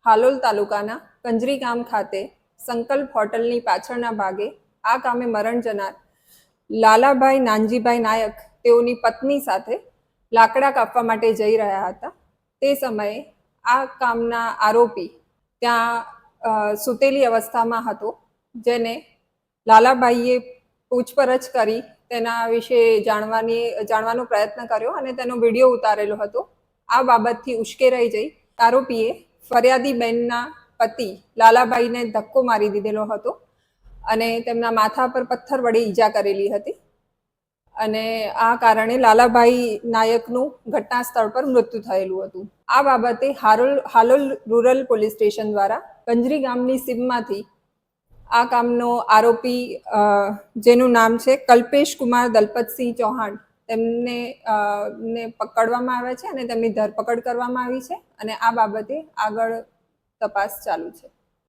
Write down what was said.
હાલોલ તાલુકાના કંજરી ગામ ખાતે સંકલ્પ હોટલની પાછળના ભાગે આ કામે મરણ જનાર લાલાભાઈ નાનજીભાઈ નાયક તેઓની પત્ની સાથે લાકડા કાપવા માટે જઈ રહ્યા હતા. તે સમયે આ કામના આરોપી ત્યાં સૂતેલી અવસ્થામાં હતો, જેને લાલાભાઈએ પૂછપરછ કરી તેના વિશે જાણવાનો પ્રયત્ન કર્યો અને તેનો વિડીયો ઉતારેલો હતો. આ બાબતથી ઉશ્કેરાઈ જઈ આરોપીએ ફરિયાદી બેનના પતિ લાલાભાઈને ધક્કો મારી દીધેલો હતો અને તેમના માથા પર પથ્થર વડે ઈજા કરેલી હતી અને આ કારણે લાલાભાઈ નાયકનું ઘટના સ્થળ પર મૃત્યુ થયેલું હતું. આ બાબતે હાલોલ રૂરલ પોલીસ સ્ટેશન દ્વારા કંજરી ગામની સીમમાંથી આ કામનો આરોપી, જેનું નામ છે કલ્પેશ કુમાર દલપતસિંહ ચૌહાણ, તેમને પકડવામાં આવ્યા છે અને તેમની ધરપકડ કરવામાં આવી છે અને આ બાબતે આગળ તપાસ ચાલુ છે.